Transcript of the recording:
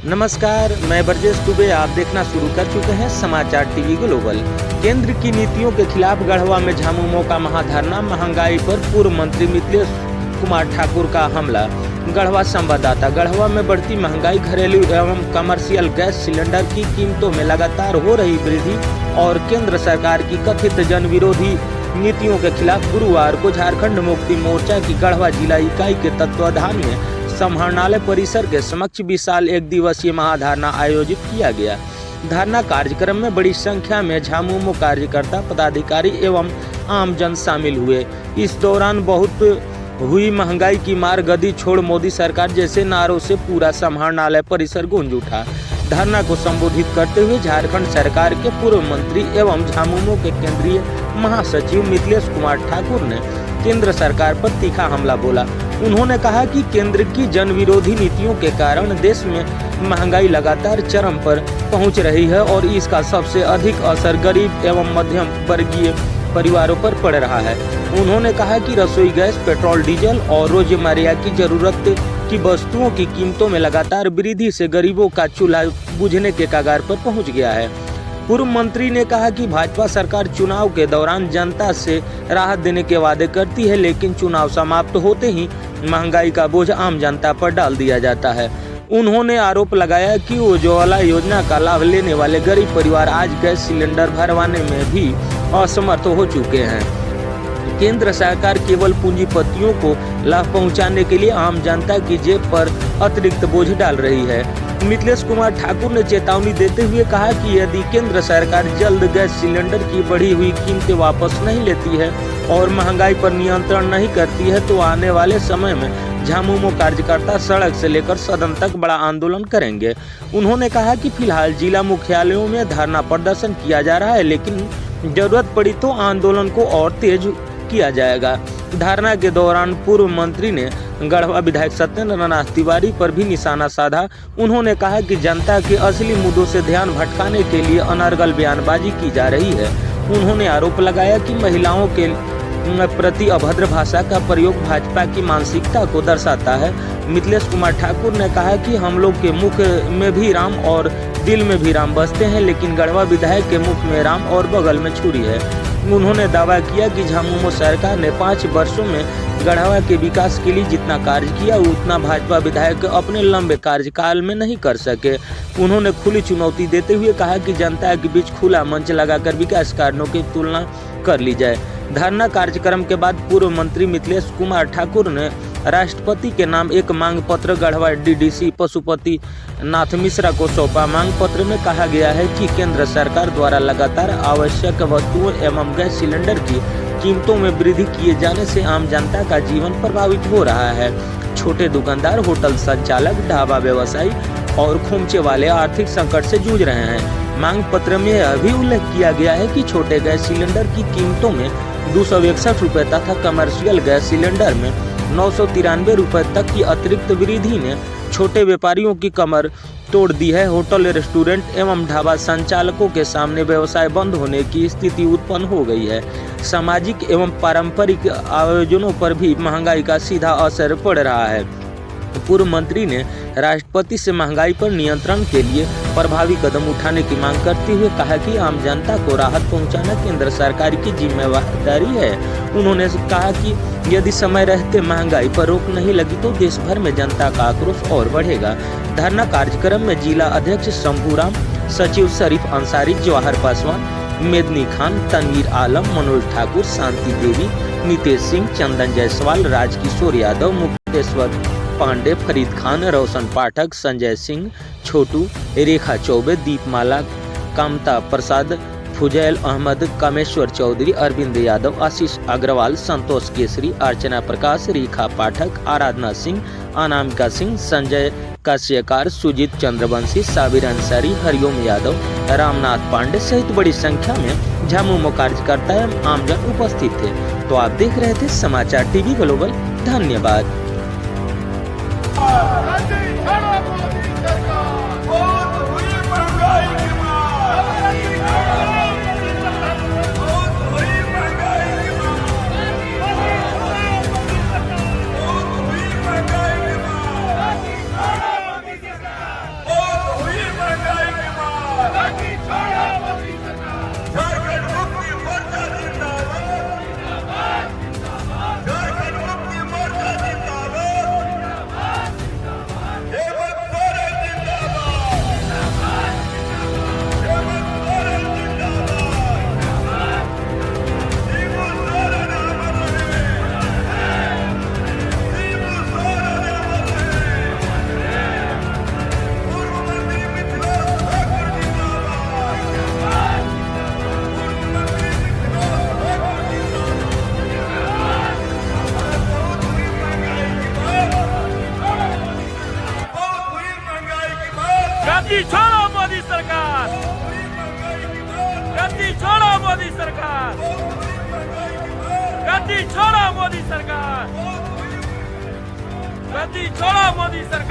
नमस्कार, मैं ब्रजेश दुबे। आप देखना शुरू कर चुके हैं समाचार टीवी ग्लोबल। केंद्र की नीतियों के खिलाफ गढ़वा में झामुमो का महाधरना, महंगाई पर पूर्व मंत्री मिथिलेश कुमार ठाकुर का हमला। गढ़वा संवाददाता। गढ़वा में बढ़ती महंगाई, घरेलू एवं कमर्शियल गैस सिलेंडर की कीमतों में लगातार हो रही वृद्धि और केंद्र सरकार की कथित जन विरोधी नीतियों के खिलाफ गुरुवार को झारखंड मुक्ति मोर्चा की गढ़वा जिला इकाई के तत्वाधान में समाहरणालय परिसर के समक्ष विशाल एक दिवसीय महाधरना आयोजित किया गया। धरना कार्यक्रम में बड़ी संख्या में झामुमो कार्यकर्ता, पदाधिकारी एवं आम जन शामिल हुए। इस दौरान बहुत हुई महंगाई की मार, गदी छोड़ मोदी सरकार जैसे नारों से पूरा समाहरणालय परिसर गूंज उठा। धरना को संबोधित करते हुए झारखंड सरकार के पूर्व मंत्री एवं झामुमो के केंद्रीय महासचिव मिथिलेश कुमार ठाकुर ने केंद्र सरकार पर तीखा हमला बोला। उन्होंने कहा कि केंद्र की जन विरोधी नीतियों के कारण देश में महंगाई लगातार चरम पर पहुंच रही है और इसका सबसे अधिक असर गरीब एवं मध्यम वर्गीय परिवारों पर पड़ रहा है। उन्होंने कहा कि रसोई गैस, पेट्रोल, डीजल और रोजमर्रा की जरूरत की वस्तुओं की कीमतों में लगातार वृद्धि से गरीबों का चूल्हा बुझने के कगार पर पहुंच गया है। पूर्व मंत्री ने कहा कि भाजपा सरकार चुनाव के दौरान जनता से राहत देने के वादे करती है, लेकिन चुनाव समाप्त होते ही महंगाई का बोझ आम जनता पर डाल दिया जाता है। उन्होंने आरोप लगाया कि उज्ज्वला योजना का लाभ लेने वाले गरीब परिवार आज गैस सिलेंडर भरवाने में भी असमर्थ हो चुके हैं। केंद्र सरकार केवल पूंजीपतियों को लाभ पहुंचाने के लिए आम जनता की जेब पर अतिरिक्त बोझ डाल रही है। मिथिलेश कुमार ठाकुर ने चेतावनी देते हुए कहा कि यदि केंद्र सरकार जल्द गैस सिलेंडर की बढ़ी हुई कीमतें वापस नहीं लेती है और महंगाई पर नियंत्रण नहीं करती है तो आने वाले समय में झामुमो कार्यकर्ता सड़क से लेकर सदन तक बड़ा आंदोलन करेंगे। उन्होंने कहा कि फिलहाल जिला मुख्यालयों में धरना प्रदर्शन किया जा रहा है, लेकिन जरूरत पड़ी तो आंदोलन को और तेज किया जाएगा। धरना के दौरान पूर्व मंत्री ने गढ़वा विधायक सत्येंद्र नाथ तिवारी पर भी निशाना साधा। उन्होंने कहा कि जनता के असली मुद्दों से ध्यान भटकाने के लिए अनर्गल बयानबाजी की जा रही है। उन्होंने आरोप लगाया कि महिलाओं के प्रति अभद्र भाषा का प्रयोग भाजपा की मानसिकता को दर्शाता है। मिथिलेश कुमार ठाकुर ने कहा कि हम लोग के मुख में भी राम और दिल में भी राम बसते हैं, लेकिन गढ़वा विधायक के मुख में राम और बगल में छुरी है। उन्होंने दावा किया कि झामुमो सरकार ने 5 वर्षों में गढ़वा के विकास के लिए जितना कार्य किया उतना भाजपा विधायक अपने लंबे कार्यकाल में नहीं कर सके। उन्होंने खुली चुनौती देते हुए कहा कि जनता के बीच खुला मंच लगाकर विकास कार्यों की तुलना कर ली जाए। धरना कार्यक्रम के बाद पूर्व मंत्री मिथिलेश कुमार ठाकुर ने राष्ट्रपति के नाम एक मांग पत्र गढ़वा डीडीसी पशुपति नाथ मिश्रा को सौंपा। मांग पत्र में कहा गया है कि केंद्र सरकार द्वारा लगातार आवश्यक वस्तुओं एवं गैस सिलेंडर की कीमतों में वृद्धि किए जाने से आम जनता का जीवन प्रभावित हो रहा है। छोटे दुकानदार, होटल संचालक, ढाबा व्यवसायी और खोमचे वाले आर्थिक संकट से जूझ रहे हैं। मांग पत्र में यह भी उल्लेख किया गया है कि छोटे गैस सिलेंडर की कीमतों में 261 रुपये तथा कमर्शियल गैस सिलेंडर में 993 रुपये तक की अतिरिक्त वृद्धि ने छोटे व्यापारियों की कमर तोड़ दी है। होटल, रेस्टोरेंट एवं ढाबा संचालकों के सामने व्यवसाय बंद होने की स्थिति उत्पन्न हो गई है। सामाजिक एवं पारंपरिक आयोजनों पर भी महंगाई का सीधा असर पड़ रहा है। पूर्व मंत्री ने राष्ट्रपति से महंगाई पर नियंत्रण के लिए प्रभावी कदम उठाने की मांग करते हुए कहा कि आम जनता को राहत पहुंचाना केंद्र सरकार की जिम्मेदारी है। उन्होंने कहा कि यदि समय रहते महंगाई पर रोक नहीं लगी तो देश भर में जनता का आक्रोश और बढ़ेगा। धरना कार्यक्रम में जिला अध्यक्ष शंभूराम, सचिव शरीफ अंसारी, जवाहर पासवान, मेदनी खान, तनवीर आलम, मनोज ठाकुर, शांति देवी, नितेश सिंह, चंदन जायसवाल, राजकिशोर यादव, मुक्तेश्वर पांडे, फरीद खान, रोशन पाठक, संजय सिंह, छोटू, रेखा चौबे, दीपमाला, कामता प्रसाद, फुजैल अहमद, कामेश्वर चौधरी, अरविंद यादव, आशीष अग्रवाल, संतोष केसरी, अर्चना प्रकाश, रेखा पाठक, आराधना सिंह, अनामिका सिंह, संजय काश्यकार, सुजीत चंद्रवंशी, साबिर अंसारी, हरिओम यादव, रामनाथ पांडे सहित बड़ी संख्या में झामुमो कार्यकर्ता एवं आमजन उपस्थित थे। तो आप देख रहे थे समाचार टीवी ग्लोबल। धन्यवाद। गद्दी छोड़ो मोदी सरकार, गद्दी छोड़ो मोदी सरकार, गद्दी छोड़ो मोदी सरकार, गद्दी छोड़ो मोदी सरकार।